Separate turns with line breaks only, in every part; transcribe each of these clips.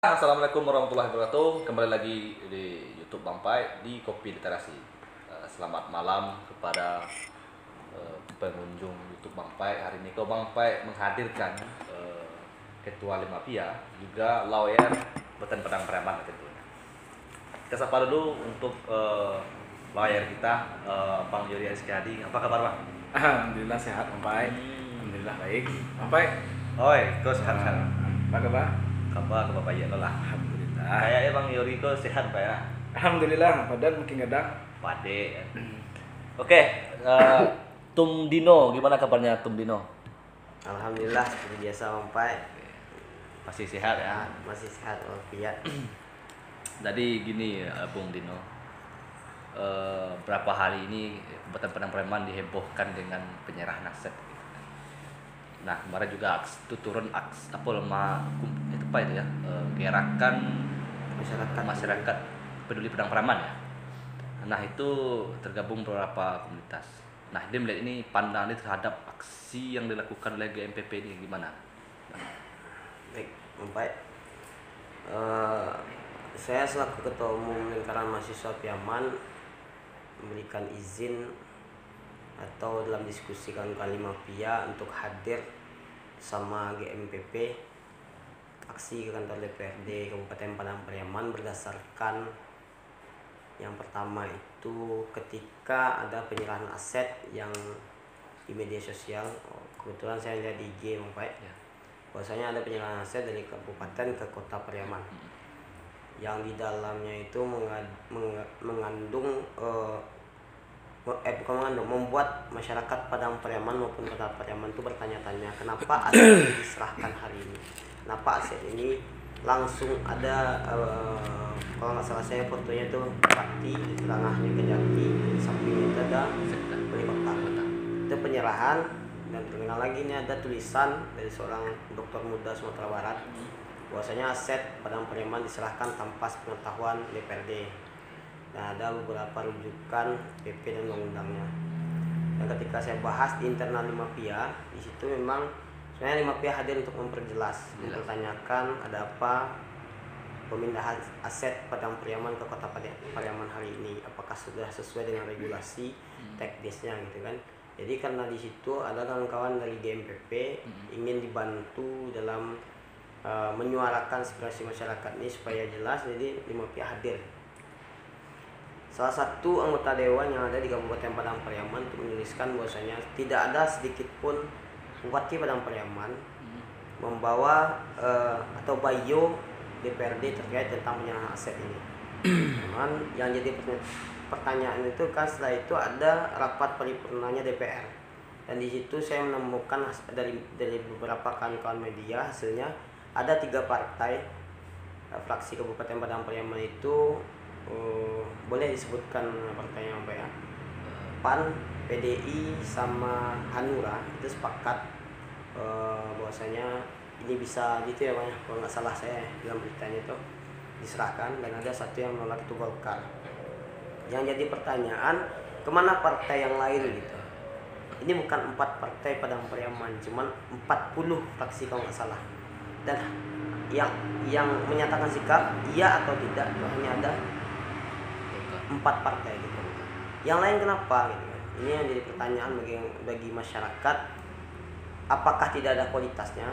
Assalamualaikum warahmatullahi wabarakatuh. Kembali lagi di YouTube Bampai di Kopi Literasi. Selamat malam kepada pengunjung YouTube Bampai. Hari ini Ko Bampai menghadirkan Ketua Limapia, juga lawyer Beten Pedang Preman tentunya. Kita sapa dulu untuk lawyer kita, Bang Yori Rizkyadi. Apa kabar, Bang?
Alhamdulillah sehat, Bampai. Alhamdulillah baik. Bampai.
Oi, kau sehat-sehat?
Apa kabar?
Kabar baik ya lah.
Alhamdulillah.
Kayaknya Bang Yori kau sehat Pak ya?
Alhamdulillah, badan mungkin kadang.
Pade. Oke, Tum Dino, gimana kabarnya Tum Dino?
Alhamdulillah seperti biasa Bampai.
Masih sehat ya?
Masih sehat walafiat.
Jadi gini Bung Dino, berapa hari ini Beten Pedang Preman dihebohkan dengan penyerahan aset. Nah kemarin juga itu turun gerakan masyarakat peduli pedang preman ya. Nah itu tergabung beberapa komunitas. Nah dia melihat ini pandangan terhadap aksi yang dilakukan oleh GMPP ini gimana?
Baik, Bampai. Saya selaku Ketua Umum Lingkaran Mahasiswa Piaman memberikan izin atau dalam diskusi kawan-kawan Limapia untuk hadir sama GMPP aksi ke kantor DPRD Kabupaten Padang Pariaman berdasarkan yang pertama itu ketika ada penyerahan aset yang di media sosial. Kebetulan saya lihat di IG Bampai ya, bahwasanya ada penyerahan aset dari kabupaten ke kota Pariaman yang di dalamnya itu membuat masyarakat Padang Pariaman maupun kota Pariaman itu bertanya-tanya kenapa aset ini diserahkan hari ini, kenapa aset ini langsung ada kalau nggak salah saya fotonya tuh Pati di tengahnya Kejati, di sampingnya itu ada Wali Kota. Itu penyerahan, dan terdengar lagi ini ada tulisan dari seorang dokter muda Sumatera Barat bahwasanya aset Padang Pariaman diserahkan tanpa pengetahuan DPRD. Nah, ada beberapa rujukan PP dan undang-undangnya. Dan ketika saya bahas di internal Limapia, di situ memang sebenarnya Limapia hadir untuk memperjelas, mempertanyakan ada apa pemindahan aset Padang Pariaman ke kota Pariaman hari ini, apakah sudah sesuai dengan regulasi teknisnya gitu kan. Jadi karena di situ ada kawan-kawan dari GMPP ingin dibantu dalam menyuarakan aspirasi masyarakat ini supaya jelas, jadi Limapia hadir. Salah satu anggota dewan yang ada di Kabupaten Padang Pariaman untuk menuliskan bahwasanya tidak ada sedikit pun Bupati Padang Pariaman membawa atau bio DPRD terkait tentang penyerahan aset ini. Cuman yang jadi pertanyaan itu kan setelah itu ada rapat paripurnanya DPR, dan di situ saya menemukan dari beberapa kawan-kawan media hasilnya ada 3 partai fraksi Kabupaten Padang Pariaman itu boleh disebutkan partainya apa ya, PAN, PDI sama Hanura itu sepakat bahwasanya ini bisa gitu ya Bang, kalau nggak salah saya dalam beritanya itu diserahkan, dan ada satu yang menolak itu Golkar. Yang jadi pertanyaan, kemana partai yang lain gitu? Ini bukan 4 partai Padang Pariaman, cuman 40 fraksi kalau nggak salah, dan yang menyatakan sikap iya atau tidak itu hanya ada 4 partai gitu. Yang lain kenapa gitu? Ini yang jadi pertanyaan bagi masyarakat, apakah tidak ada kualitasnya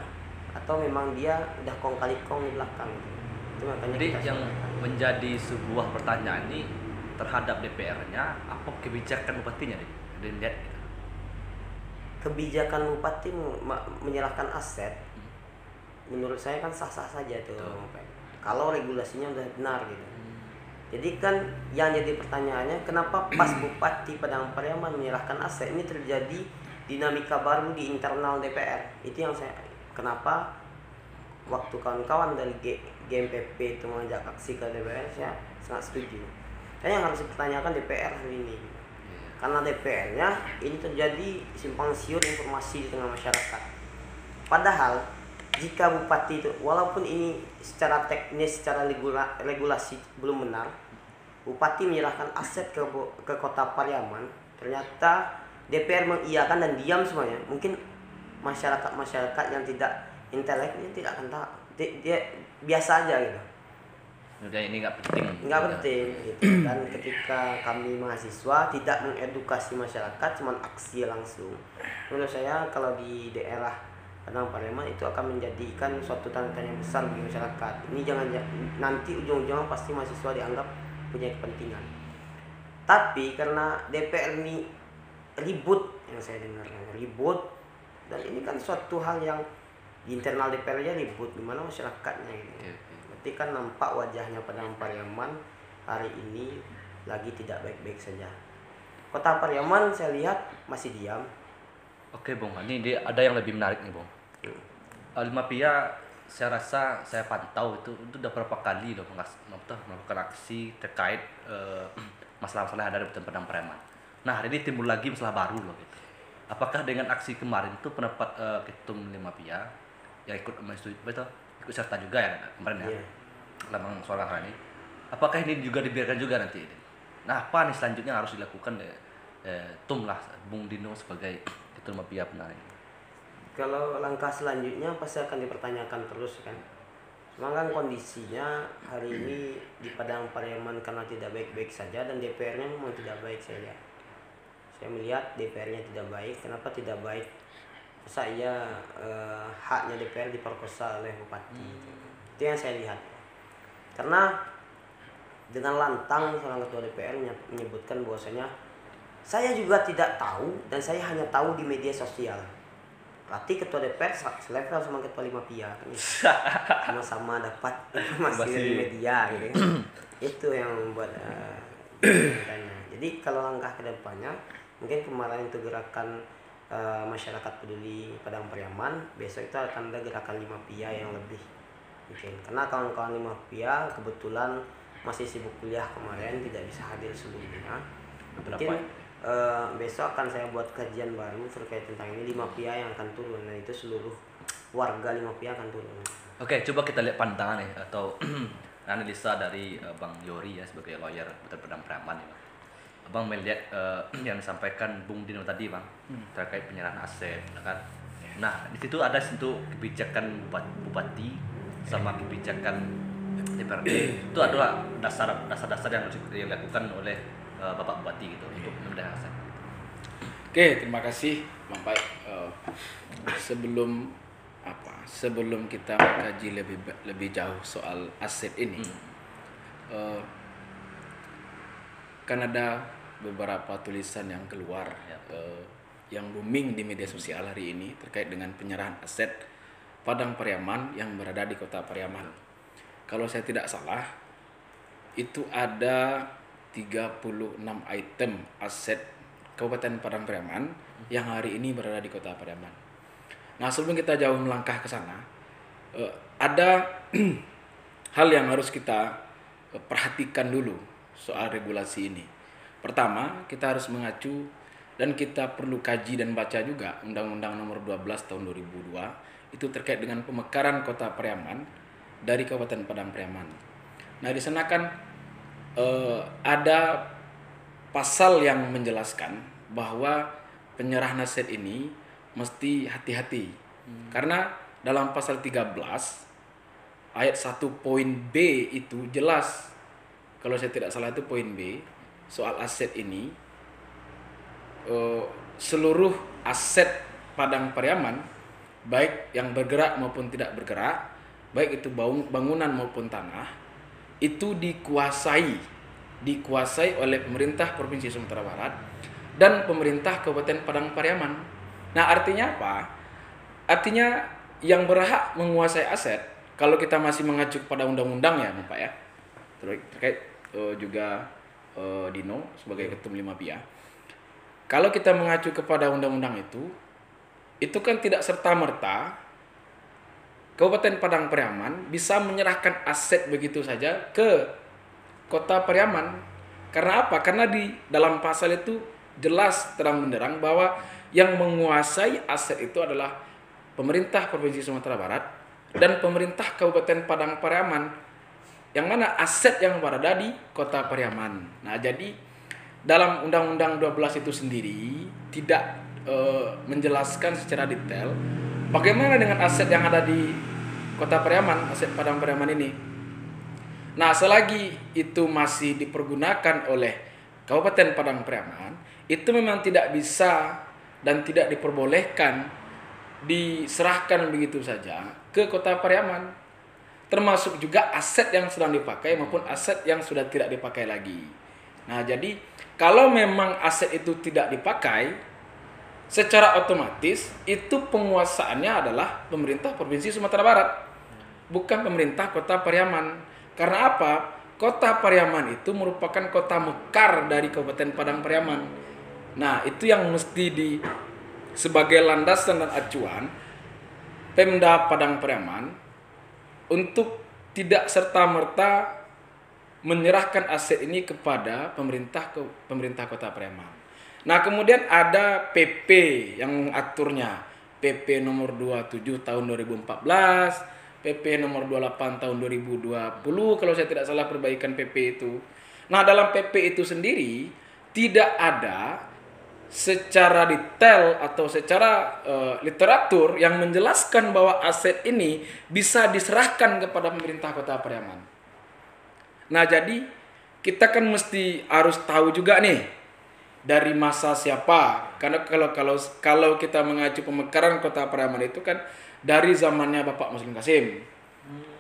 atau memang dia udah kong kali kong di belakang gitu. Itu makanya
Jadi yang menjadi sebuah pertanyaan ini terhadap DPR-nya, apa kebijakan bupatinya nih? Dilihat gitu.
Kebijakan bupati menyerahkan aset menurut saya kan sah-sah saja tuh. Kalau regulasinya udah benar gitu. Jadi kan yang jadi pertanyaannya, kenapa pas Bupati Padang Pariaman menyerahkan aset ini terjadi dinamika baru di internal DPR? Itu yang saya, kenapa waktu kawan-kawan dari GMPP itu mengajak aksi ke DPR, saya sangat setuju. Dan yang harus dipertanyakan DPR hari ini, karena DPR-nya ini terjadi simpang siur informasi di tengah masyarakat. Padahal jika bupati itu, walaupun ini secara teknis, secara regulasi belum benar, bupati menyerahkan aset ke kota Pariaman, ternyata DPR mengiyakan dan diam semuanya. Mungkin masyarakat yang tidak inteleknya tidak akan tahu, dia biasa aja gitu.
Udah ini nggak penting.
Nggak penting gitu. Dan ketika kami mahasiswa tidak mengedukasi masyarakat, cuman aksi langsung. Menurut saya kalau di daerah Padang Pariaman itu akan menjadikan suatu tanda tanya besar bagi masyarakat. Ini jangan nanti ujung-ujungnya pasti mahasiswa dianggap punya kepentingan. Tapi karena DPR ini ribut, yang saya dengar ribut, dan ini kan suatu hal yang di internal DPR aja ribut, gimana masyarakatnya gitu. Berarti kan nampak wajahnya Padang Pariaman hari ini lagi tidak baik-baik saja. Kota Pariaman saya lihat masih diam.
Oke Bung, ini ada yang lebih menarik nih Bung. Lima Pia saya rasa saya pantau itu udah berapa kali loh melakukan aksi terkait masalah-masalah yang ada di Padang Pariaman. Nah hari ini timbul lagi masalah baru loh gitu. Apakah dengan aksi kemarin itu pendapat Ketum Lima Pia yang ikut serta juga ya kemarin ya, Lambang Suara ini. Apakah ini juga dibiarkan juga nanti? Nah apa nih selanjutnya harus dilakukan Tum lah Bung Dino sebagai Ketum Lima Pia benar ini?
Kalau langkah selanjutnya pasti akan dipertanyakan terus kan. Memang kan kondisinya hari ini di Padang Pariaman karena tidak baik-baik saja dan DPR-nya memang tidak baik saja. Saya melihat DPR-nya tidak baik. Kenapa tidak baik? Saya haknya DPR diperkosa oleh bupati. Itu yang saya lihat. Karena dengan lantang seorang ketua DPR menyebutkan bahwasanya saya juga tidak tahu dan saya hanya tahu di media sosial. Berarti ketua DPR selevel sama ketua Lima Pia kan, sama-sama dapat informasi dari media gitu. Itu yang membuat tanya. Jadi kalau langkah ke depannya mungkin kemarin itu gerakan masyarakat peduli Padang Pariaman, besok itu akan ada gerakan Lima Pia yang lebih mungkin. Karena kawan-kawan Lima Pia kebetulan masih sibuk kuliah kemarin, tidak bisa hadir seluruhnya. Mungkin besok akan saya buat kajian baru terkait tentang ini. Lima Pia yang akan turun dan itu seluruh warga Lima Pia akan turun.
Oke, coba kita lihat pandangan nih atau analisa dari Bang Yori ya sebagai lawyer Padang Pariaman ya. Bang melihat yang disampaikan Bung Dino tadi Bang terkait penyerahan aset kan. Nah, di situ ada sentuh kebijakan bupati sama kebijakan DPRD. Itu adalah dasar-dasar yang harus dilakukan oleh Bapak Bupati gitu untuk memelihara aset.
Oke, terima kasih Bang Pai. Sebelum kita mengkaji lebih jauh soal aset ini, kan ada beberapa tulisan yang keluar yang booming di media sosial hari ini terkait dengan penyerahan aset Padang Pariaman yang berada di Kota Pariaman. Kalau saya tidak salah, itu ada 36 item aset Kabupaten Padang Pariaman yang hari ini berada di Kota Pariaman. Nah, sebelum kita jauh melangkah ke sana, ada hal yang harus kita perhatikan dulu soal regulasi ini. Pertama, kita harus mengacu dan kita perlu kaji dan baca juga Undang-Undang Nomor 12 Tahun 2002 itu terkait dengan pemekaran Kota Pariaman dari Kabupaten Padang Pariaman. Nah, di sana kan ada pasal yang menjelaskan bahwa penyerahan aset ini mesti hati-hati. Karena dalam pasal 13 ayat 1 poin B itu jelas, kalau saya tidak salah itu poin B, soal aset ini seluruh aset Padang Pariaman baik yang bergerak maupun tidak bergerak, baik itu bangunan maupun tanah, itu dikuasai oleh pemerintah Provinsi Sumatera Barat dan pemerintah Kabupaten Padang Pariaman. Nah, artinya apa? Artinya yang berhak menguasai aset, kalau kita masih mengacu pada undang-undang ya Bapak ya, terkait juga Dino sebagai Ketum Lima Pia. Kalau kita mengacu kepada undang-undang itu kan tidak serta-merta Kabupaten Padang Pariaman bisa menyerahkan aset begitu saja ke Kota Pariaman. Karena apa? Karena di dalam pasal itu jelas terang benderang bahwa yang menguasai aset itu adalah pemerintah Provinsi Sumatera Barat dan pemerintah Kabupaten Padang Pariaman, yang mana aset yang berada di Kota Pariaman. Nah, jadi dalam Undang-Undang 12 itu sendiri tidak menjelaskan secara detail bagaimana dengan aset yang ada di Kota Pariaman, aset Padang Pariaman ini. Nah, selagi itu masih dipergunakan oleh Kabupaten Padang Pariaman, itu memang tidak bisa dan tidak diperbolehkan diserahkan begitu saja ke Kota Pariaman, termasuk juga aset yang sedang dipakai maupun aset yang sudah tidak dipakai lagi. Nah, jadi kalau memang aset itu tidak dipakai, secara otomatis itu penguasaannya adalah pemerintah Provinsi Sumatera Barat, bukan pemerintah Kota Pariaman. Karena apa? Kota Pariaman itu merupakan kota mekar dari Kabupaten Padang Pariaman. Nah, itu yang mesti sebagai landasan dan acuan Pemda Padang Pariaman untuk tidak serta-merta menyerahkan aset ini kepada pemerintah Kota Pariaman. Nah, kemudian ada PP yang mengaturnya, PP nomor 27 tahun 2014, PP nomor 28 tahun 2020 kalau saya tidak salah perbaikan PP itu. Nah, dalam PP itu sendiri tidak ada secara detail atau secara literatur yang menjelaskan bahwa aset ini bisa diserahkan kepada pemerintah Kota Pariaman. Nah, jadi kita kan mesti harus tahu juga nih dari masa siapa. Karena kalau kita mengacu pemekaran Kota Pariaman itu kan dari zamannya Bapak Muslim Kasim.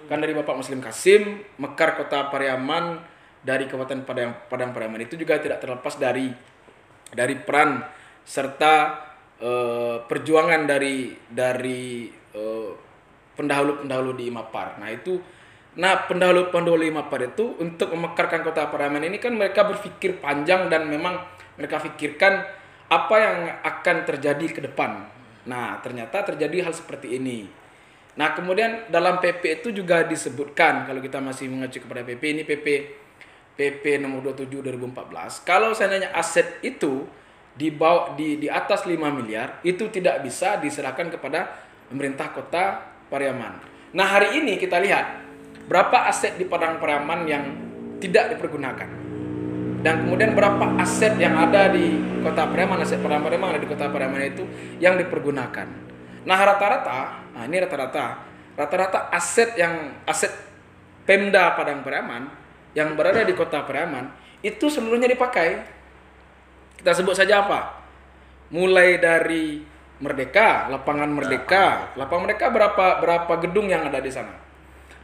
Kan dari Bapak Muslim Kasim, mekar Kota Pariaman dari Kabupaten Padang Pariaman itu juga tidak terlepas dari peran serta perjuangan dari pendahulu-pendahulu di Imapar. Nah, pendahulu-pendahulu Imapar itu untuk memekarkan Kota Pariaman ini kan mereka berpikir panjang dan memang mereka pikirkan apa yang akan terjadi ke depan. Nah, ternyata terjadi hal seperti ini. Nah, kemudian dalam PP itu juga disebutkan, kalau kita masih mengacu kepada PP ini, PP nomor 27 2014, kalau seandainya aset itu di atas 5 miliar, itu tidak bisa diserahkan kepada pemerintah Kota Pariaman. Nah, hari ini kita lihat berapa aset di Padang Pariaman yang tidak dipergunakan. Dan kemudian berapa aset yang ada di Kota Pariaman, aset Padang Pariaman ada di Kota Pariaman itu yang dipergunakan. Nah, rata-rata aset Pemda Padang Pariaman yang berada di Kota Pariaman itu seluruhnya dipakai. Kita sebut saja apa? Mulai dari Merdeka, lapangan Merdeka berapa gedung yang ada di sana?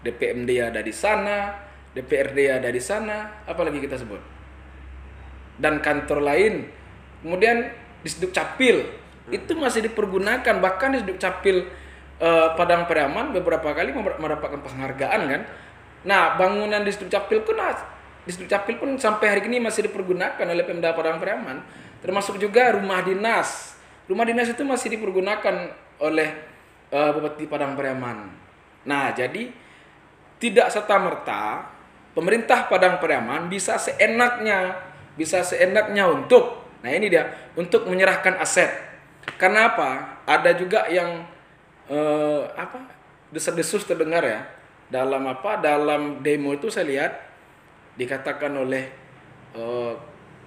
DPMD ada di sana, DPRD ada di sana, apalagi kita sebut? Dan kantor lain. Kemudian di Dukcapil itu masih dipergunakan, bahkan di Dukcapil Padang Pariaman beberapa kali mendapatkan penghargaan kan. Nah, bangunan di Dukcapil pun sampai hari ini masih dipergunakan oleh Pemda Padang Pariaman, termasuk juga rumah dinas. Rumah dinas itu masih dipergunakan oleh Bupati Padang Pariaman. Nah, jadi tidak serta-merta pemerintah Padang Pariaman bisa seenaknya untuk menyerahkan aset. Karena apa? Ada juga yang desas-desus terdengar ya. Dalam demo itu saya lihat dikatakan oleh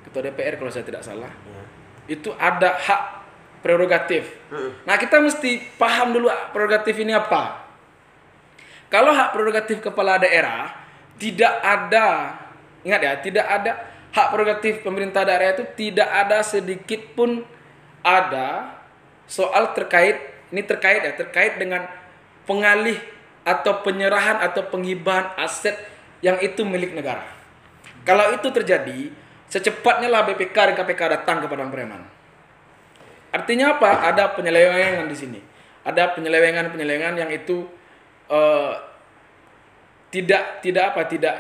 Ketua DPR kalau saya tidak salah. Itu ada hak prerogatif. Nah, kita mesti paham dulu prerogatif ini apa. Kalau hak prerogatif kepala daerah tidak ada, ingat ya, tidak ada hak prerogatif pemerintah daerah itu tidak ada sedikit pun ada soal terkait dengan pengalih atau penyerahan atau penghibahan aset yang itu milik negara. Kalau itu terjadi, secepatnya lah BPK dan KPK datang ke Padang Pariaman. Artinya apa? Ada penyelewengan di sini. Ada penyelewengan yang itu tidak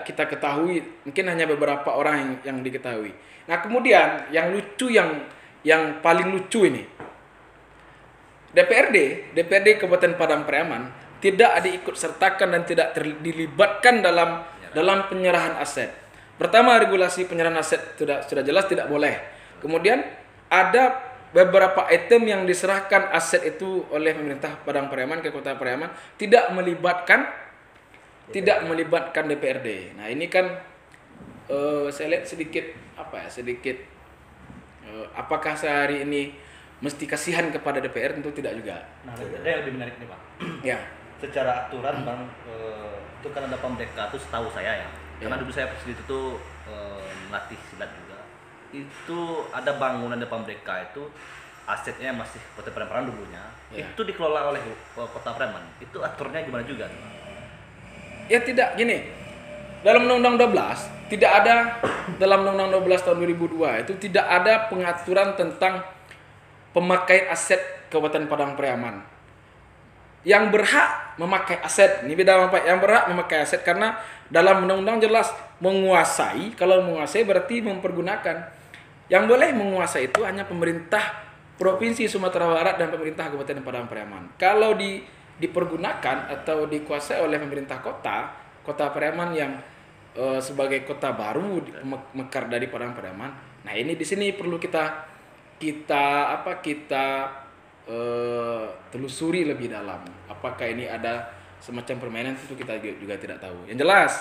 kita ketahui, mungkin hanya beberapa orang yang diketahui. Nah, kemudian yang paling lucu ini, DPRD Kabupaten Padang Pariaman tidak diikut sertakan dan tidak dilibatkan dalam penyerahan aset. Pertama, regulasi penyerahan aset sudah jelas tidak boleh. Kemudian ada beberapa item yang diserahkan aset itu oleh pemerintah Padang Pariaman ke Kota Pariaman tidak melibatkan DPRD. Nah, ini kan saya lihat sedikit apakah sehari ini mesti kasihan kepada DPR? Tentu tidak juga.
Nah, ada yang lebih menarik nih, Pak.
Ya.
secara aturan bang, itu kan ada pemerdeka tuh setahu saya ya. Karena dulu saya di situ tuh melatih silat juga. Itu ada bangunan di pemerdeka itu asetnya masih Kota Preman dulunya. Itu dikelola oleh Kota Preman. Itu aturnya gimana juga?
Ya tidak gini. Dalam Undang-Undang 12 tidak ada, dalam Undang-Undang 12 tahun 2002 itu tidak ada pengaturan tentang pemakaian aset Kabupaten Padang Pariaman. Yang berhak memakai aset, ini beda Pak, yang berhak memakai aset karena dalam undang-undang jelas menguasai, kalau menguasai berarti mempergunakan. Yang boleh menguasai itu hanya pemerintah Provinsi Sumatera Barat dan pemerintah Kabupaten Padang Pariaman. Kalau dipergunakan atau dikuasai oleh pemerintah Kota Pariaman yang sebagai kota baru mekar dari Padang Pariaman. Nah, ini di sini perlu kita telusuri lebih dalam. Apakah ini ada semacam permainan, itu kita juga tidak tahu. Yang jelas,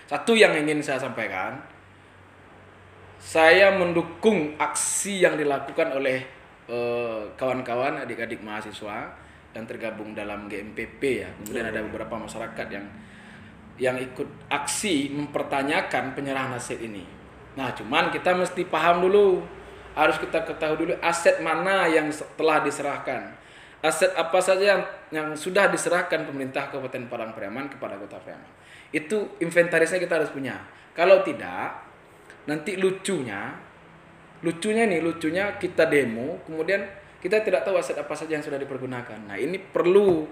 satu yang ingin saya sampaikan, saya mendukung aksi yang dilakukan oleh kawan-kawan adik-adik mahasiswa yang tergabung dalam GMPP ya. Kemudian ada beberapa masyarakat yang ikut aksi mempertanyakan penyerahan aset ini. Nah, cuman kita mesti paham dulu. Harus kita ketahui dulu aset mana yang telah diserahkan. Aset apa saja yang sudah diserahkan pemerintah Kabupaten Padang Pariaman kepada Kota Pariaman. Itu inventarisnya kita harus punya. Kalau tidak, nanti lucunya kita demo, kemudian kita tidak tahu aset apa saja yang sudah dipergunakan. Nah, ini perlu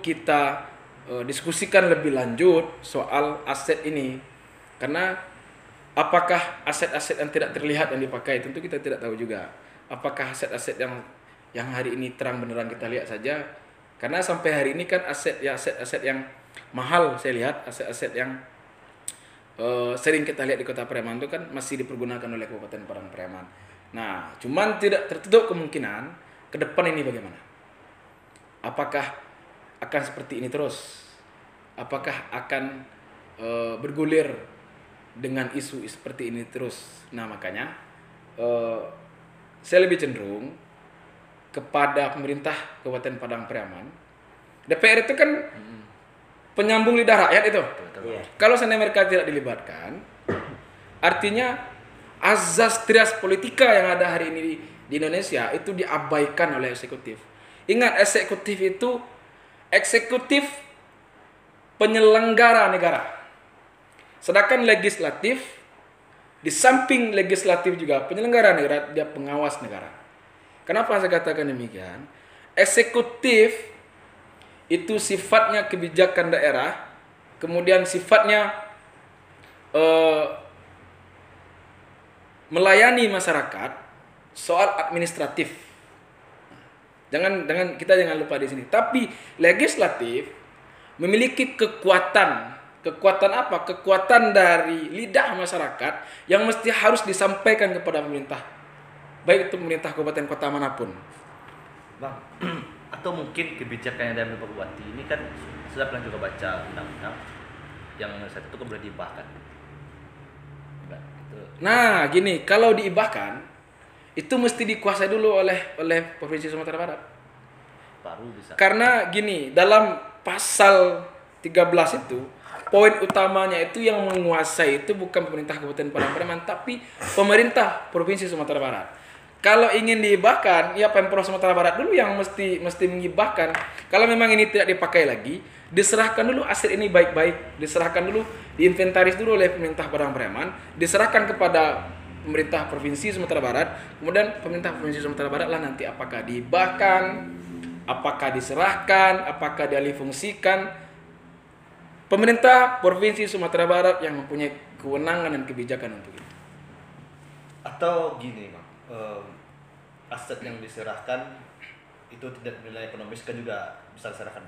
kita diskusikan lebih lanjut soal aset ini. Karena apakah aset-aset yang tidak terlihat yang dipakai, tentu kita tidak tahu juga. Apakah aset-aset yang hari ini terang beneran kita lihat saja? Karena sampai hari ini kan aset yang mahal saya lihat, aset-aset yang sering kita lihat di Kota Pariaman itu kan masih dipergunakan oleh Kabupaten Padang Pariaman. Nah, cuman tidak tertutup kemungkinan ke depan ini bagaimana? Apakah akan seperti ini terus? Apakah akan bergulir dengan isu seperti ini terus? Nah, makanya saya lebih cenderung kepada pemerintah Kabupaten Padang Pariaman. DPR itu kan penyambung lidah rakyat itu.
Iya.
Kalau seandainya mereka tidak dilibatkan, artinya azas trias politika yang ada hari ini di Indonesia itu diabaikan oleh eksekutif. Ingat, eksekutif penyelenggara negara. Sedangkan legislatif, di samping legislatif juga penyelenggara negara, dia pengawas negara. Kenapa saya katakan demikian? Eksekutif itu sifatnya kebijakan daerah, kemudian sifatnya melayani masyarakat soal administratif. Kita jangan lupa di sini. Tapi legislatif memiliki kekuatan apa? Kekuatan dari lidah masyarakat yang mesti harus disampaikan kepada pemerintah, baik itu pemerintah kabupaten kota manapun.
Bang, atau mungkin kebijakan yang diambil Pak Bupati ini kan sudah pernah juga baca undang-undang yang saat itu kan boleh diubahkan.
Nah, gini, kalau diibahkan itu mesti dikuasai dulu oleh Provinsi Sumatera Barat.
Baru bisa.
Karena gini, dalam pasal 13 itu poin utamanya itu yang menguasai itu bukan pemerintah Kabupaten Padang Pariaman, tapi pemerintah Provinsi Sumatera Barat. Kalau ingin diibahkan, ya Pemprov Sumatera Barat dulu yang mesti mengibahkan. Kalau memang ini tidak dipakai lagi, diserahkan dulu aset ini baik-baik, diserahkan dulu, diinventaris dulu oleh pemerintah Padang Pariaman, diserahkan kepada pemerintah Provinsi Sumatera Barat, kemudian pemerintah Provinsi Sumatera Barat lah nanti apakah diibahkan, apakah diserahkan, apakah dialihfungsikan. Pemerintah Provinsi Sumatera Barat yang mempunyai kewenangan dan kebijakan untuk itu.
Atau gini, Bang, aset yang diserahkan itu tidak bernilai ekonomis kan juga bisa diserahkan.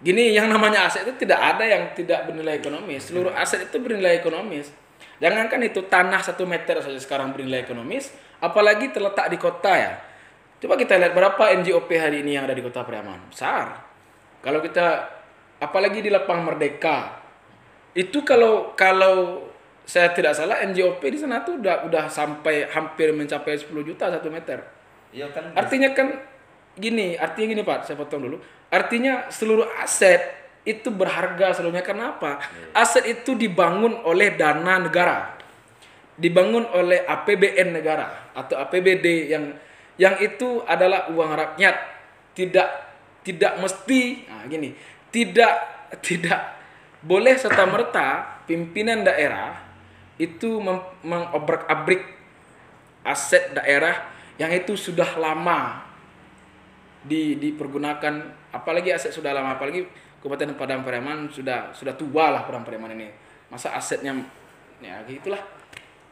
Gini, yang namanya aset itu tidak ada yang tidak bernilai ekonomis. Seluruh aset itu bernilai ekonomis. Jangankan itu tanah 1 meter saja sekarang bernilai ekonomis, apalagi terletak di kota ya. Coba kita lihat berapa NJOP hari ini yang ada di Kota Pariaman. Besar. Kalau kita, apalagi di Lapang Merdeka, itu kalau saya tidak salah NJOP di sana tuh udah sampai hampir mencapai 10 juta 1 meter.
Iya kan.
Artinya kan gini, artinya gini Pak, saya potong dulu. Artinya seluruh aset itu berharga seluruhnya. Kenapa? Aset itu dibangun oleh dana negara, dibangun oleh APBN negara atau APBD yang itu adalah uang rakyat. Tidak mesti, nah gini, tidak boleh serta-merta pimpinan daerah itu mengobrak-abrik aset daerah yang itu sudah lama dipergunakan, apalagi aset sudah lama, apalagi Kabupaten Padang Pariaman sudah tua lah Padang Pariaman ini. Masa asetnya ya gitulah.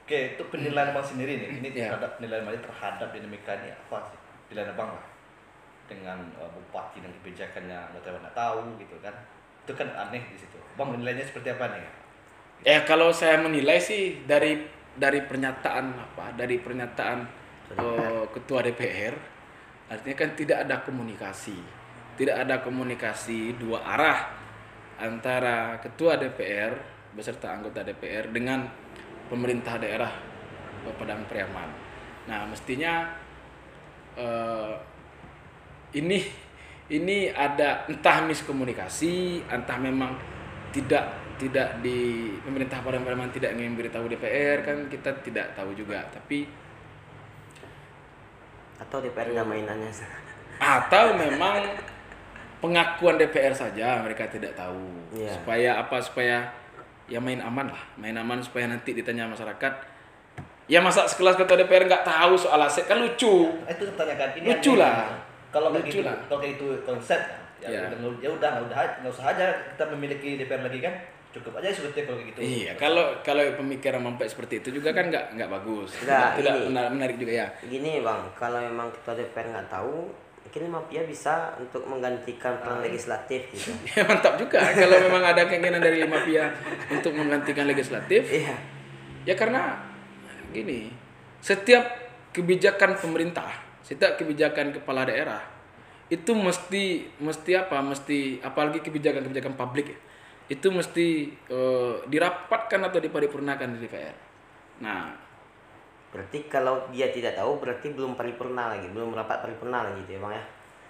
Oke, itu penilaian Bang sendiri nih. Ini
Ya.
terhadap penilaian Bang terhadap dinamika ini apa sih? Penilaian Bang lah dengan bupati dan kebijakannya nggak tahu gitu kan. Itu kan aneh di situ. Bang menilainya seperti apa nih?
Kalau saya menilai sih dari pernyataan ketua DPR, artinya kan tidak ada komunikasi dua arah antara ketua DPR beserta anggota DPR dengan pemerintah daerah Padang Pariaman. Nah, mestinya ini ada entah miskomunikasi, entah memang tidak di pemerintah Padang Pariaman tidak ingin memberitahu DPR, kan kita tidak tahu juga. Tapi
Atau DPR nggak mainannya.
atau memang pengakuan DPR saja mereka tidak tahu.
Iya.
Supaya ya main aman supaya nanti ditanya masyarakat, ya masa sekelas ketua DPR nggak tahu soal aset, kan lucu.
Itu tanyakan ini
Lucu
aneh.
lah.
Kalau kayak
Lucu
gitu,
lah.
kalau kayak itu konsep
Ya.
ya udah nggak usah aja kita memiliki DPR lagi kan. Cukup aja sebetulnya kalau kayak gitu.
Iya, kalau pemikiran sampai seperti itu juga kan nggak bagus.
Nggak,
Tidak
ini.
menarik juga ya.
Gini Bang, kalau memang ketua DPR nggak tahu, mungkin mafia bisa untuk menggantikan peran legislatif gitu.
Ya mantap juga kalau memang ada keinginan dari mafia untuk menggantikan legislatif.
Iya.
Ya karena gini, setiap kebijakan pemerintah, setiap kebijakan kepala daerah itu mesti apalagi kebijakan publik ya, itu mesti dirapatkan atau diparipurnakan di DPR. Nah,
Berarti kalau dia tidak tahu berarti belum paripurna lagi, belum rapat paripurna lagi gitu ya Bang ya.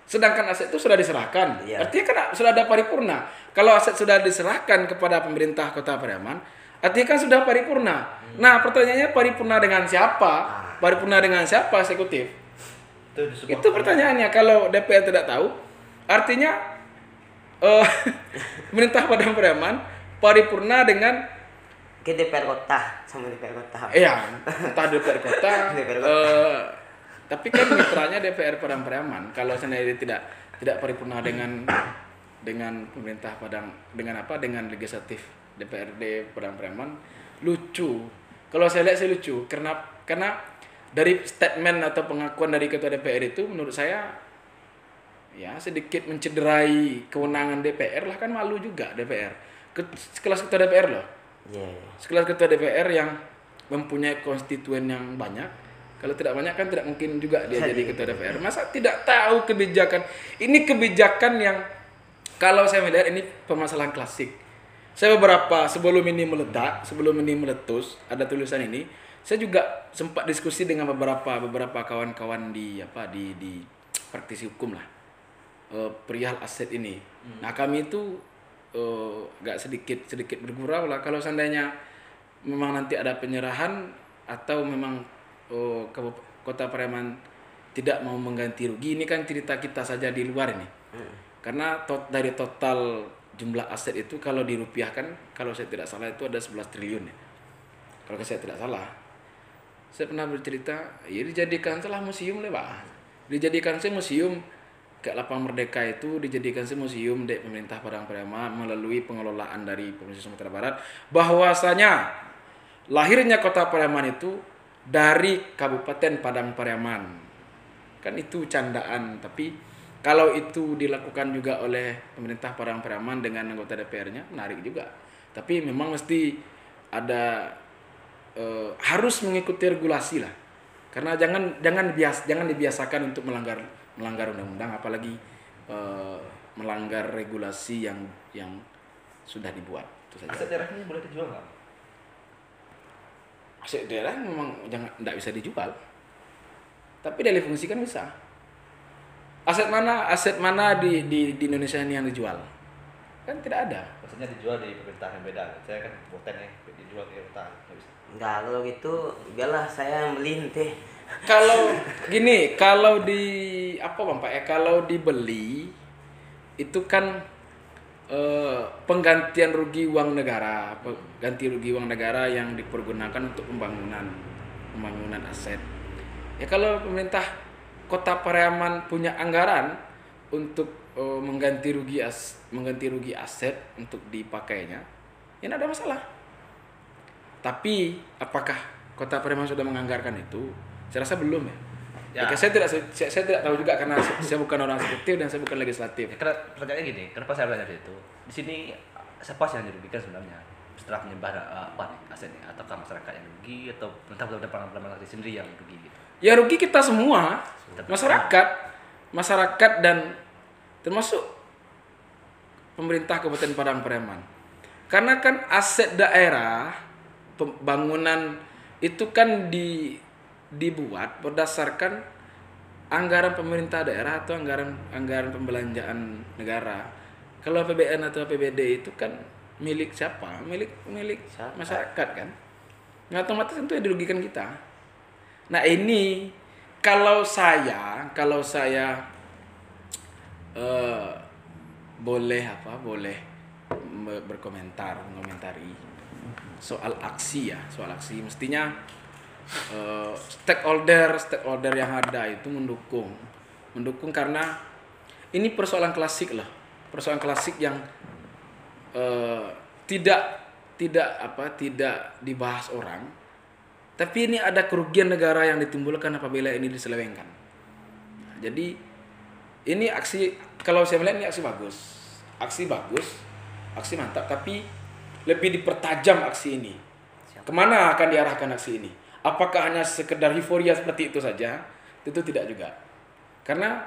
sedangkan aset itu sudah diserahkan.
Iya.
Artinya kan sudah ada paripurna. Kalau aset sudah diserahkan kepada pemerintah Kota Pariaman, artinya kan sudah paripurna. Nah, pertanyaannya paripurna dengan siapa? Paripurna dengan siapa eksekutif? Itu pertanyaannya. Kalau DPR tidak tahu, artinya pemerintah Padang Pariaman paripurna dengan
Ke DPR kota sama DPR kota.
entah DPR kota,
DPR kota.
tapi kan mitranya DPR Padang Pariaman. Kalau sendiri tidak paripurna dengan pemerintah Padang, dengan legislatif DPRD Padang Pariaman, lucu. Kalau saya lihat sih lucu karena dari statement atau pengakuan dari ketua DPR itu menurut saya ya sedikit mencederai kewenangan DPR lah, kan malu juga DPR. Sekelas ketua DPR loh.
Iya.
Sekelas ketua DPR yang mempunyai konstituen yang banyak. Kalau tidak banyak kan tidak mungkin juga dia jadi ketua DPR. Masa tidak tahu kebijakan? Ini kebijakan yang kalau saya melihat ini permasalahan klasik. Saya sebelum ini meletus, ada tulisan ini, saya juga sempat diskusi dengan beberapa kawan-kawan di praktisi hukum lah. Perihal aset ini. Nah, kami itu agak sedikit bergurau lah kalau seandainya memang nanti ada penyerahan atau memang Kota Pariaman tidak mau mengganti rugi. Ini kan cerita kita saja di luar ini. Karena dari total jumlah aset itu kalau dirupiahkan, kalau saya tidak salah itu ada 11 triliun ya. Kalau saya tidak salah. Saya pernah bercerita, ya dijadikan salah museum lah Pak. Dijadikan saya museum kayak Lapang Merdeka itu dijadikan saya museum dari pemerintah Padang Pariaman melalui pengelolaan dari Provinsi Sumatera Barat, bahwasanya lahirnya Kota Pariaman itu dari Kabupaten Padang Pariaman. Kan itu candaan, tapi kalau itu dilakukan juga oleh pemerintah Padang Pariaman dengan anggota DPR-nya, menarik juga. Tapi memang mesti ada harus mengikuti regulasi lah. Karena jangan dibiasakan untuk melanggar undang-undang, apalagi melanggar regulasi yang sudah dibuat. Itu saja.
Aset daerah ini boleh dijual nggak?
Aset daerah memang tidak bisa dijual. Tapi dari fungsi kan bisa. Aset mana di Indonesia ini yang dijual? Kan tidak ada.
Maksudnya dijual di pemerintah yang beda. Saya kan boten ya, dijual ke pemerintah. Nggak bisa.
Enggak, kalau gitu biarlah saya yang beliin teh.
Kalau gini, kalau di apa Bang Pak ya, kalau dibeli itu kan penggantian rugi uang negara, ganti rugi uang negara yang dipergunakan untuk pembangunan aset. Ya kalau pemerintah Kota Pariaman punya anggaran untuk mengganti rugi aset untuk dipakainya, ya tidak ada masalah. Tapi apakah Kota Pariaman sudah menganggarkan itu? Saya rasa belum ya.
Ya.
Saya tidak tahu juga karena saya bukan orang eksekutif dan saya bukan legislatif.
Ya, karena pertanyaannya gini, kenapa saya belajar itu? Di sini siapa sih yang dirugikan sebenarnya setelah menyembah apa nih asetnya? Ataukah masyarakat yang rugi atau pemerintah benar-benar sendiri yang rugi gitu?
Ya rugi kita semua, masyarakat dan termasuk pemerintah Kabupaten Padang Pariaman. Karena kan aset daerah pembangunan itu kan dibuat berdasarkan anggaran pemerintah daerah atau anggaran pembelanjaan negara. Kalau APBN atau APBD itu kan milik siapa? Milik masyarakat kan. Nah, otomatis tentu dirugikan kita. Nah, ini kalau saya boleh mengomentari soal aksi mestinya stakeholder yang ada itu mendukung karena ini persoalan klasik yang tidak dibahas orang, tapi ini ada kerugian negara yang ditimbulkan apabila ini diselewengkan. Jadi ini aksi, kalau saya melihat ini aksi bagus, aksi mantap, tapi lebih dipertajam aksi ini. Kemana akan diarahkan aksi ini? Apakah hanya sekedar euforia seperti itu saja? Tentu tidak juga. Karena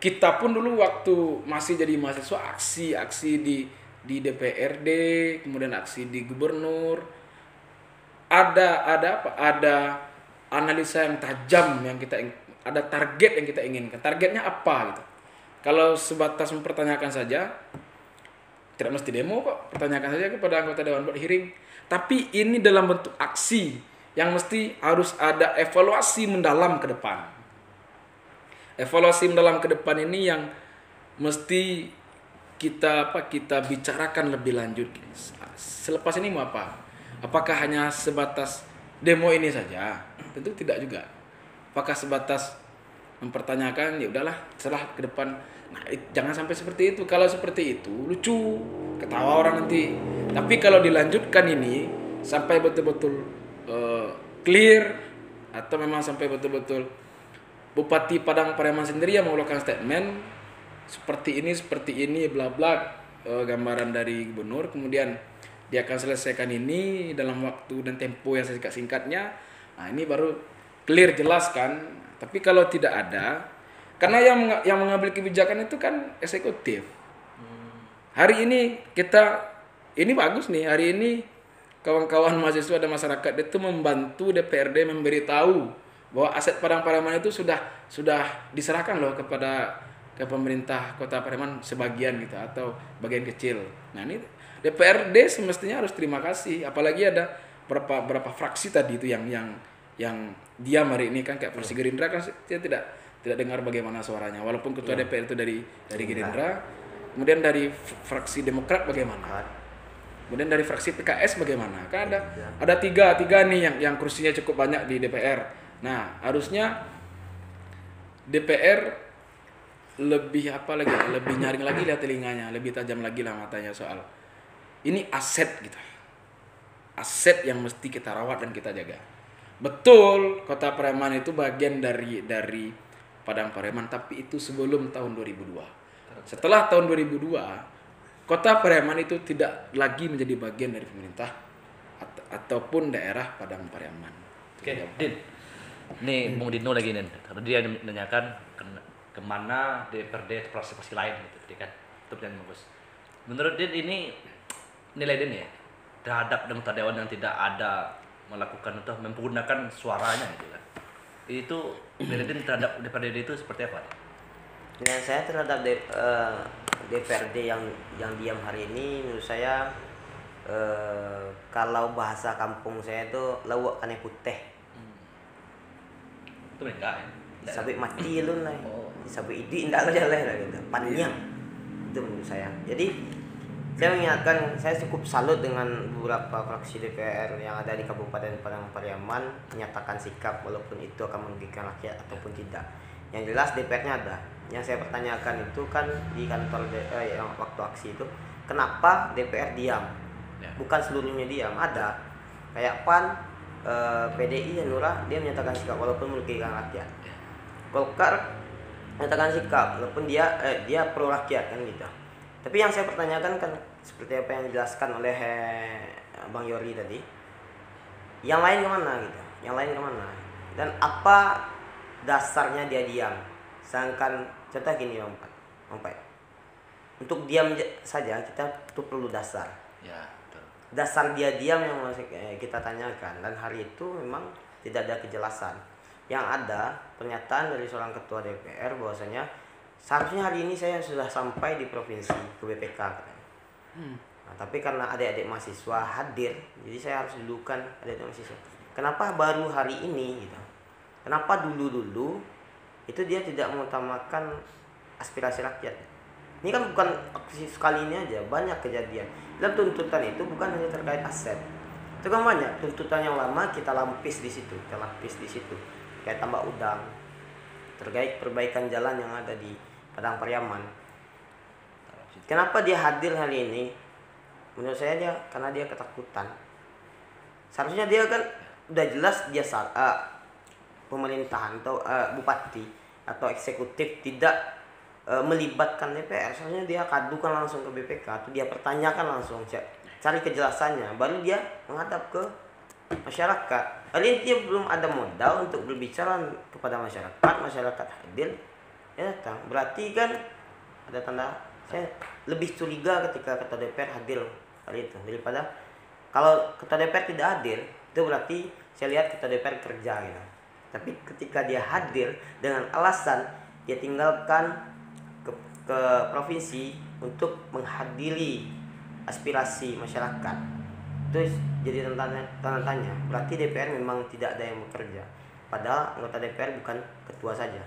kita pun dulu waktu masih jadi mahasiswa aksi di DPRD, kemudian aksi di gubernur, ada analisa yang tajam yang ada target yang kita inginkan. Targetnya apa gitu? Kalau sebatas mempertanyakan saja, tidak mesti demo kok. Pertanyakan saja kepada anggota dewan buat hearing. Tapi ini dalam bentuk aksi yang mesti harus ada evaluasi mendalam ke depan. Evaluasi mendalam ke depan ini yang mesti kita bicarakan lebih lanjut. Selepas ini mau apa? Apakah hanya sebatas demo ini saja? Tentu tidak juga. Apakah sebatas mempertanyakan, ya udahlah, serah ke depan. Nah, jangan sampai seperti itu. Kalau seperti itu lucu, ketawa orang nanti. Tapi kalau dilanjutkan ini sampai betul-betul clear, atau memang sampai betul-betul Bupati Padang Pariaman sendiri yang mengeluarkan statement seperti ini bla bla, gambaran dari gubernur, kemudian dia akan selesaikan ini dalam waktu dan tempo yang singkat-singkatnya. Nah, ini baru clear, jelas kan. Tapi kalau tidak ada, karena yang mengambil kebijakan itu kan eksekutif. Hari ini ini bagus nih, hari ini kawan-kawan mahasiswa dan masyarakat itu membantu DPRD memberitahu bahwa aset Padang Pariaman itu sudah diserahkan loh ke pemerintah Kota Pariaman sebagian gitu, atau bagian kecil. Nah, ini DPRD semestinya harus terima kasih, apalagi ada berapa fraksi tadi itu yang diam hari ini kan, kayak fraksi Gerindra kan saya tidak dengar bagaimana suaranya, walaupun ketua DPR itu dari Gerindra. Kemudian dari fraksi Demokrat bagaimana? Kemudian dari fraksi PKS bagaimana? Kan ada tiga nih yang kursinya cukup banyak di DPR. Nah, harusnya DPR lebih lebih nyaring lagi lihat telinganya, lebih tajam lagi lah matanya soal ini aset gitu. Aset yang mesti kita rawat dan kita jaga. Betul, Kota Pariaman itu bagian dari Padang Pariaman, tapi itu sebelum tahun 2002. Setelah tahun 2002, Kota Pariaman itu tidak lagi menjadi bagian dari pemerintah ataupun daerah Padang Pariaman.
Oke, Din. Nih, Bung Dino lagi nih. Tadi dia menanyakan kemana DPRD fraksi-fraksi lain gitu, kan? Itu yang bagus. Menurut Din ini nilai Din ya terhadap anggota dewan yang tidak ada melakukan atau menggunakan suaranya gitu kan. Itu Beredin terhadap DPRD itu seperti apa?
Dengan saya terhadap DPRD yang diam hari ini, menurut saya kalau bahasa kampung saya itu lawak kane putih,
Itu enggak ya?
sabik mati lu lah,
Oh.
sabik idi ndak jalan lah gitu, panjang itu menurut saya. Jadi saya mengingatkan, saya cukup salut dengan beberapa fraksi DPR yang ada di Kabupaten Padang Pariaman menyatakan sikap walaupun itu akan merugikan rakyat ataupun tidak. Yang jelas DPR-nya ada. Yang saya pertanyakan itu kan di kantor yang waktu aksi itu, kenapa DPR diam?
Ya.
Bukan seluruhnya diam, ada. Kayak PAN, PDI, Hanura dia menyatakan sikap walaupun merugikan rakyat. Golkar menyatakan sikap walaupun dia pro rakyat kan gitu. Tapi yang saya pertanyakan kan seperti apa yang dijelaskan oleh Bang Yori tadi. Yang lain kemana gitu? Yang lain kemana? Dan apa dasarnya dia diam? Sedangkan contoh gini Bang Pai. Untuk diam saja kita tuh perlu dasar.
Ya, betul.
Dasar dia diam yang masih kita tanyakan, dan hari itu memang tidak ada kejelasan. Yang ada pernyataan dari seorang ketua DPR bahwasanya seharusnya hari ini saya sudah sampai di provinsi ke BPK katanya. Nah, tapi karena adik-adik mahasiswa hadir, jadi saya harus dulukan adik-adik mahasiswa. Kenapa baru hari ini gitu? Kenapa dulu-dulu itu dia tidak mengutamakan aspirasi rakyat? Ini kan bukan aksi sekali ini aja, banyak kejadian. Dalam tuntutan itu bukan hanya terkait aset. Itu kan banyak tuntutan yang lama kita lapis di situ, kayak tambak udang, terkait perbaikan jalan yang ada di Padang Pariaman. Kenapa dia hadir hari ini? Menurut saya karena dia ketakutan. Seharusnya dia kan udah jelas dia pemerintahan atau bupati atau eksekutif tidak melibatkan DPR. Seharusnya dia kadukan langsung ke BPK atau dia pertanyakan langsung, cari kejelasannya, baru dia menghadap ke masyarakat. Hari ini dia belum ada modal untuk berbicara kepada masyarakat hadir, ya datang. Berarti kan ada tanda saya lebih curiga ketika ketua DPR hadir hari itu daripada kalau ketua DPR tidak hadir. Itu berarti saya lihat ketua DPR kerja gitu. Tapi ketika dia hadir dengan alasan dia tinggalkan ke provinsi untuk menghadiri aspirasi masyarakat, itu jadi tanda tanya. Berarti DPR memang tidak ada yang bekerja. Padahal anggota DPR bukan ketua saja,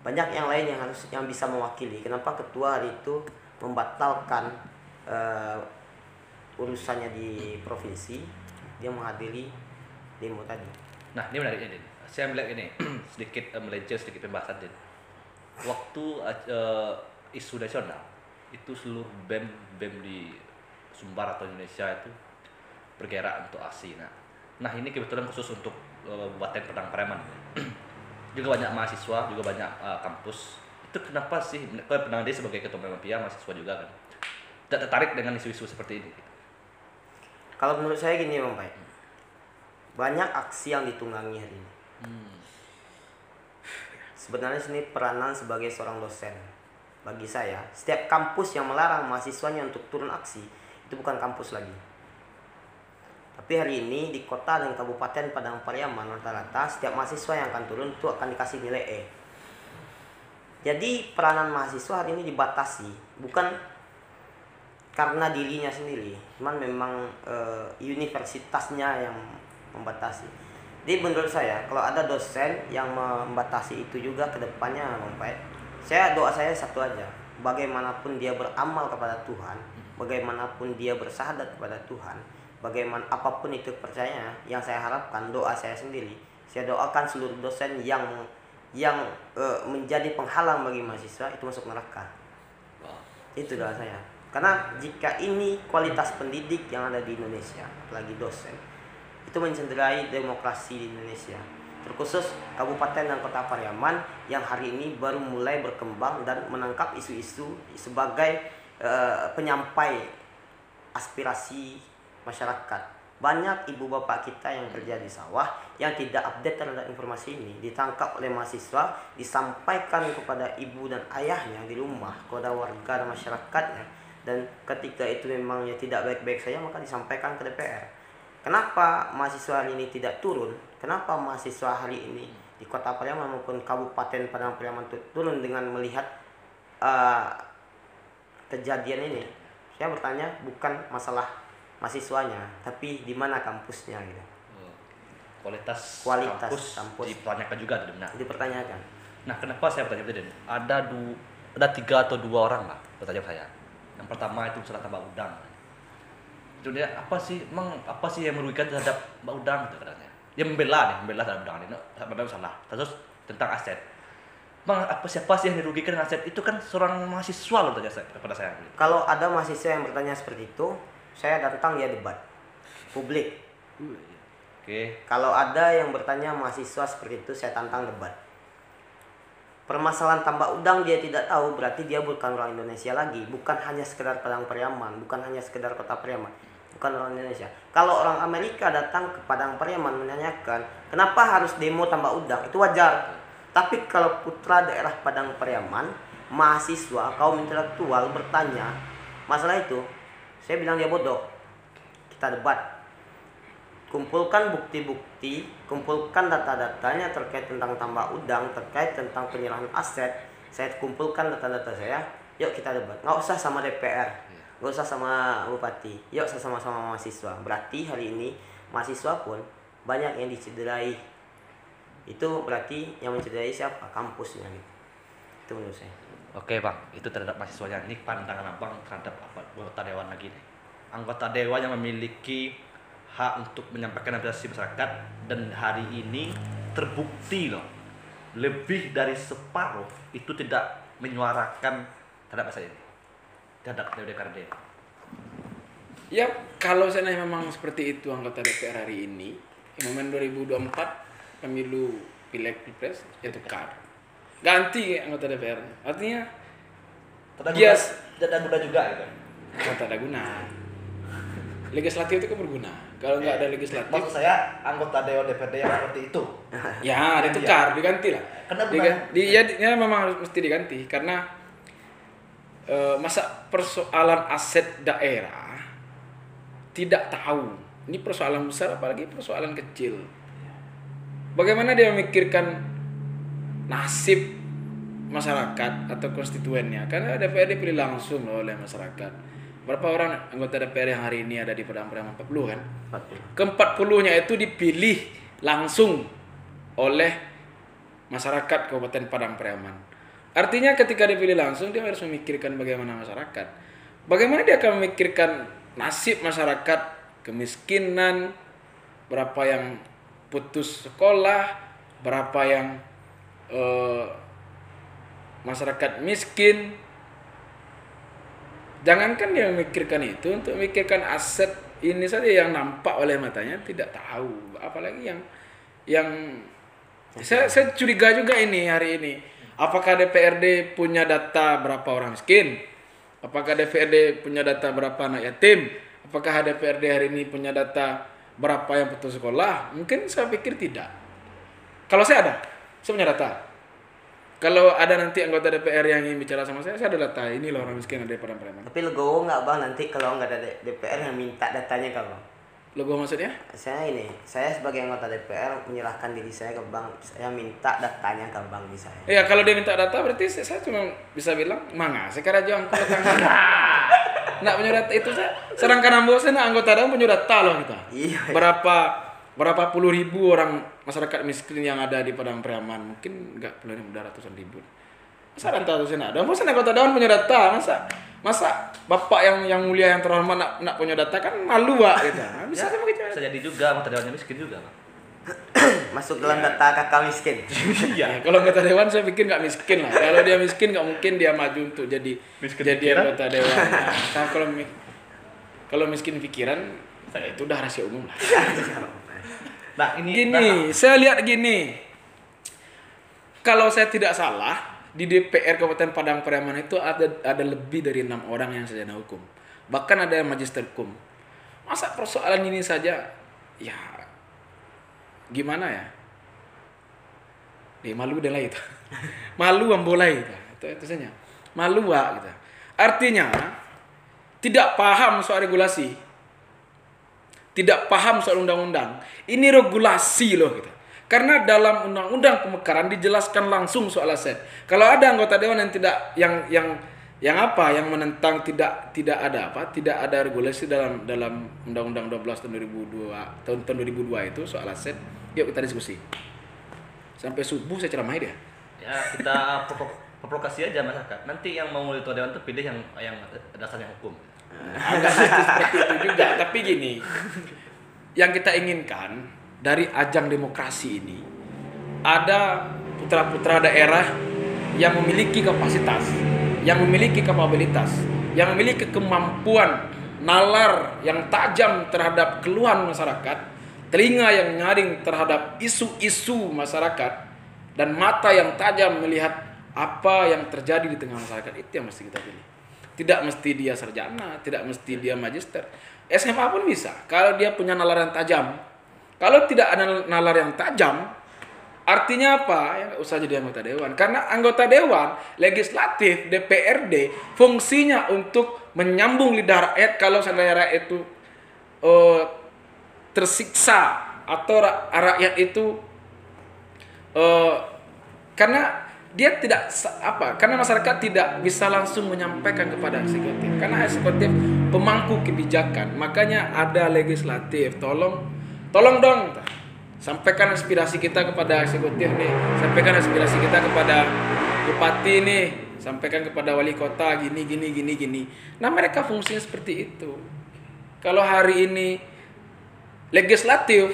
banyak yang lain yang bisa mewakili. Kenapa ketua hari itu membatalkan urusannya di provinsi, dia menghadiri demo tadi?
Nah, ini menariknya, Din. Saya melihat ini sedikit melenceng sedikit pembahasan, Din. Waktu isu nasional itu seluruh BEM di Sumbar atau Indonesia itu bergerak untuk aksi. Nah ini kebetulan khusus untuk Kabupaten Padang Pariaman. Juga banyak mahasiswa, juga banyak kampus. Itu kenapa sih Penang dia sebagai ketua Muhammadiyah, mahasiswa juga kan tidak tertarik dengan isu-isu seperti ini?
Kalau menurut saya gini Bang Pai, banyak aksi yang ditunggangi hari ini. Sebenarnya sini peranan sebagai seorang dosen. Bagi saya, setiap kampus yang melarang mahasiswanya untuk turun aksi, itu bukan kampus lagi. Tapi hari ini di kota dan kabupaten Padang Pariaman rata-rata setiap mahasiswa yang akan turun itu akan dikasih nilai E. Jadi peranan mahasiswa hari ini dibatasi, bukan karena dirinya sendiri, cuman memang universitasnya yang membatasi. Jadi menurut saya kalau ada dosen yang membatasi itu juga ke depannya, doa saya satu aja, bagaimanapun dia beramal kepada Tuhan, bagaimanapun dia bersahadat kepada Tuhan, bagaimana apapun itu percayanya, yang saya harapkan, doa saya sendiri, saya doakan seluruh dosen yang menjadi penghalang bagi mahasiswa itu masuk neraka. Itu doa saya. Karena jika ini kualitas pendidik yang ada di Indonesia, apalagi dosen, itu mencederai demokrasi di Indonesia, terkhusus Kabupaten dan Kota Pariaman yang hari ini baru mulai berkembang dan menangkap isu-isu sebagai penyampai aspirasi masyarakat. Banyak ibu bapak kita yang kerja di sawah yang tidak update terhadap informasi ini, ditangkap oleh mahasiswa, disampaikan kepada ibu dan ayahnya di rumah, kepada warga dan masyarakatnya, dan ketika itu memangnya tidak baik-baik saja maka disampaikan ke DPR. Kenapa mahasiswa hari ini tidak turun? Kenapa mahasiswa hari ini di Kota Pariaman maupun Kabupaten Padang Pariaman turun dengan melihat kejadian ini. Saya bertanya bukan masalah mahasiswanya, tapi di mana kampusnya gitu.
Kualitas
Kampus
dipertanyakan juga ada benar.
dipertanyakan.
Nah, kenapa saya bertanya Presiden? Ada 3 atau 2 orang lah bertanya saya. Yang pertama itu masalah Mbak Udang. Itu dia apa sih yang merugikan terhadap Mbak Udang gitu katanya. Dia membela terhadap Udang ini. Benar salah. Terus tentang aset. Siapa sih yang dirugikan dengan aset? Itu kan seorang mahasiswa loh tanya kepada saya.
Kalau ada mahasiswa yang bertanya seperti itu, saya datang ya debat publik.
Oke.
Kalau ada yang bertanya mahasiswa seperti itu, saya tantang debat. Permasalahan tambak udang dia tidak tahu, berarti dia bukan orang Indonesia lagi. Bukan hanya sekedar Padang Pariaman, bukan hanya sekedar Kota Pariaman. Bukan orang Indonesia. Kalau orang Amerika datang ke Padang Pariaman menanyakan, kenapa harus demo tambak udang? Itu wajar. Tapi kalau putra daerah Padang Pariaman, mahasiswa, kaum intelektual bertanya masalah itu, saya bilang dia bodoh. Kita debat. Kumpulkan bukti-bukti, kumpulkan data-datanya terkait tentang tambak udang, terkait tentang penyerahan aset. Saya kumpulkan data-data saya, yuk kita debat. Nggak usah sama DPR, nggak usah sama bupati, yuk sama-sama mahasiswa. Berarti hari ini mahasiswa pun banyak yang dicederai. Itu berarti yang mencederai siapa? Kampusnya gitu. Itu menurut saya.
Oke bang, itu terhadap mahasiswanya. Ini pandangan abang terhadap anggota dewan lagi nih. Anggota dewan yang memiliki hak untuk menyampaikan aspirasi masyarakat, dan hari ini terbukti loh, lebih dari separuh itu tidak menyuarakan terhadap masalah ini, terhadap DPRD.
Ya, kalau saya memang seperti itu anggota DPR hari ini, momen 2024 pemilu pileg pilpres ya tukar, ganti anggota DPR. Artinya dia
tidak mudah juga gitu.
tak ada guna. Legislatif itu kan berguna. Kalau nggak ada legislatif,
Maksud saya anggota dewan DPRD yang seperti itu.
ya ditukar, diganti lah. Dia memang harus mesti diganti karena masa persoalan aset daerah tidak tahu. Ini persoalan besar apalagi persoalan kecil. Bagaimana dia memikirkan nasib masyarakat atau konstituennya? Karena DPRD dipilih langsung loh oleh masyarakat. Berapa orang anggota DPR yang hari ini ada di Padang Pariaman? 40 kan? 40. Ke-40-nya itu dipilih langsung oleh masyarakat Kabupaten Padang Pariaman. Artinya ketika dipilih langsung dia harus memikirkan bagaimana masyarakat. Bagaimana dia akan memikirkan nasib masyarakat, kemiskinan, berapa yang putus sekolah, berapa yang masyarakat miskin. Jangankan dia memikirkan itu, untuk memikirkan aset ini saja yang nampak oleh matanya tidak tahu. Apalagi yang saya curiga juga ini hari ini. Apakah DPRD punya data berapa orang miskin? Apakah DPRD punya data berapa anak yatim? Apakah DPRD hari ini punya data berapa yang putus sekolah? Mungkin saya pikir tidak. Kalau saya punya data. Kalau ada nanti anggota DPR yang ingin bicara sama saya ada data. Ini loh orang miskin ada di Padang Pariaman.
Tapi legowo nggak bang nanti kalau nggak ada DPR yang minta datanya ke bang?
Legowo maksudnya?
Saya sebagai anggota DPR menyerahkan diri saya ke bank. Saya minta datanya ke bank di saya.
Iya, kalau dia minta data berarti saya cuma bisa bilang manga. Sekarang aja angkut datang. Nak punya data itu saya. Sedangkan ambo saya anggota dewan punya data loh kita.
Iya.
Berapa puluh ribu orang masyarakat miskin yang ada di Padang Pariaman, mungkin enggak puluh ribu, udah ratusan ribu. Masa ratusan ada? Masa anggota dewan punya data? Masa bapak yang mulia yang terhormat nak punya data kan malu pak gitu. Bisa
Ya, bisa jadi juga anggota dewannya miskin juga Bang.
Masuk dalam data kakak miskin.
Ya, kalau anggota dewan saya pikir nggak miskin lah. Kalau dia miskin nggak mungkin dia maju untuk jadi anggota dewan. Nah, kalau miskin pikiran, itu udah rahasia umum lah.
Nah, ini
Gini, saya lihat gini. Kalau saya tidak salah, di DPR Kabupaten Padang Pariaman itu ada lebih dari 6 orang yang sarjana hukum. Bahkan ada yang magister hukum. Masa persoalan ini saja ya gimana ya? Malu deh lah itu. Malu ambolai itu saja. Malu gitu. Artinya tidak paham soal regulasi. Tidak paham soal undang-undang. Ini regulasi loh gitu. Karena dalam undang-undang pemekaran dijelaskan langsung soal aset. Kalau ada anggota dewan yang tidak yang menentang tidak ada regulasi dalam undang-undang 12 tahun 2002 tahun 2002 itu soal aset, yuk kita diskusi. Sampai subuh saya ceramahi dia.
Ya kita provokasi aja masyarakat. Nanti yang mau ketua dewan tuh pilih yang dasarnya hukum.
Agak seperti itu juga, tapi gini. Yang kita inginkan dari ajang demokrasi ini ada putra-putra daerah yang memiliki kapasitas, yang memiliki kapabilitas, yang memiliki kemampuan nalar yang tajam terhadap keluhan masyarakat, telinga yang nyaring terhadap isu-isu masyarakat, dan mata yang tajam melihat apa yang terjadi di tengah masyarakat. Itu yang mesti kita pilih. Tidak mesti dia sarjana, tidak mesti dia magister. SMA pun bisa kalau dia punya nalar yang tajam. Kalau tidak ada nalar yang tajam, artinya apa? Ya nggak usah jadi anggota dewan. Karena anggota dewan, legislatif, DPRD, fungsinya untuk menyambung lidah rakyat kalau seandainya rakyat itu tersiksa atau rakyat itu karena dia tidak karena masyarakat tidak bisa langsung menyampaikan kepada eksekutif. Karena eksekutif pemangku kebijakan, makanya ada legislatif. Tolong dong, sampaikan aspirasi kita kepada eksekutif nih, sampaikan aspirasi kita kepada bupati nih, sampaikan kepada wali kota gini. Nah mereka fungsinya seperti itu. Kalau hari ini legislatif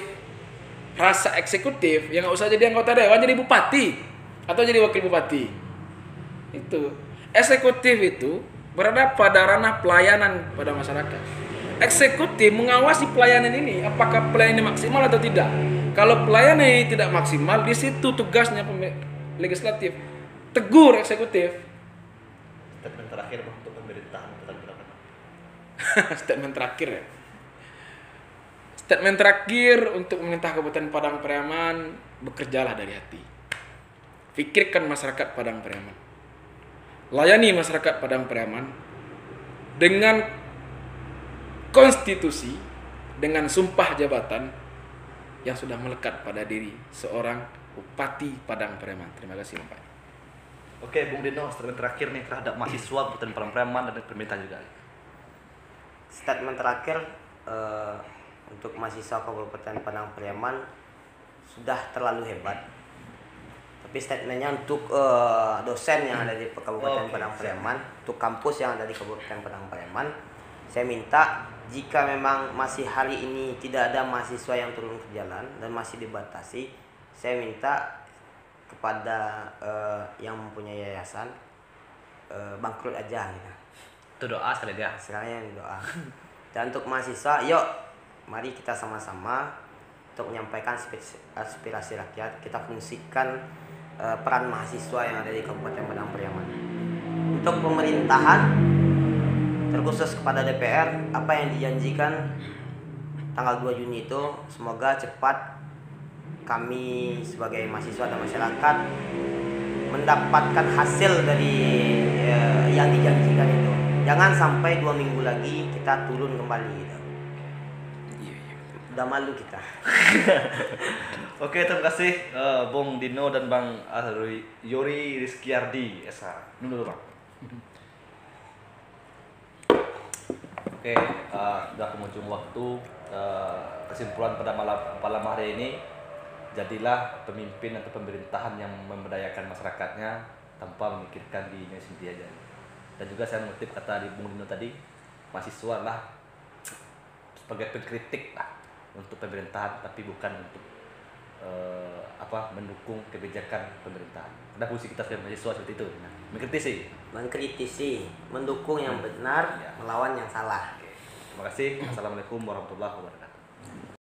rasa eksekutif, ya nggak usah jadi anggota dewan, jadi bupati atau jadi wakil bupati. Itu eksekutif itu berada pada ranah pelayanan pada masyarakat. Eksekutif mengawasi pelayanan ini, apakah pelayanan ini maksimal atau tidak. Kalau pelayanan ini tidak maksimal, di situ tugasnya legislatif. Tegur eksekutif.
Statement terakhir untuk pemerintahan
Statement terakhir ya. Statement terakhir untuk pemerintah Kabupaten Padang Pariaman, bekerjalah dari hati. Pikirkan masyarakat Padang Pariaman. Layani masyarakat Padang Pariaman dengan konstitusi, dengan sumpah jabatan yang sudah melekat pada diri seorang Bupati Padang Pariaman. Terima kasih Pak.
Oke, Bung Dino, statement terakhir nih terhadap mahasiswa Kabupaten Padang Pariaman dan pemerintah juga.
Statement terakhir untuk mahasiswa Kabupaten Padang Pariaman sudah terlalu hebat. Tapi statementnya untuk dosen yang ada di Kabupaten Padang Pariaman, untuk kampus yang ada di Kabupaten Padang Pariaman, saya minta jika memang masih hari ini tidak ada mahasiswa yang turun ke jalan dan masih dibatasi, saya minta kepada yang mempunyai yayasan bangkrut aja gitu.
Itu doa sekali dia.
Sekarang yang doa. Dan untuk mahasiswa, yuk mari kita sama-sama untuk menyampaikan aspirasi rakyat. Kita fungsikan peran mahasiswa yang ada di Kabupaten Padang Pariaman. Untuk pemerintahan, terkhusus kepada DPR, apa yang dijanjikan tanggal 2 Juni itu semoga cepat kami sebagai mahasiswa dan masyarakat mendapatkan hasil dari yang dijanjikan itu. Jangan sampai 2 minggu lagi kita turun kembali gitu. Udah malu kita.
Oke, terima kasih Bung Dino dan Bang Yori Rizkyardi SH. Dulu Bang. Oke, sudah penghujung waktu. Kesimpulan pada malam hari ini, jadilah pemimpin atau pemerintahan yang memberdayakan masyarakatnya tanpa memikirkan dirinya sendiri aja. Dan juga saya mengutip kata di Bung Dino tadi, mahasiswa lah sebagai pengkritik lah untuk pemerintahan, tapi bukan untuk mendukung kebijakan pemerintahan. Ada fungsi kita sebagai mahasiswa seperti itu, mengkritisi,
mendukung yang benar, melawan yang salah.
Terima kasih. Assalamualaikum warahmatullahi wabarakatuh.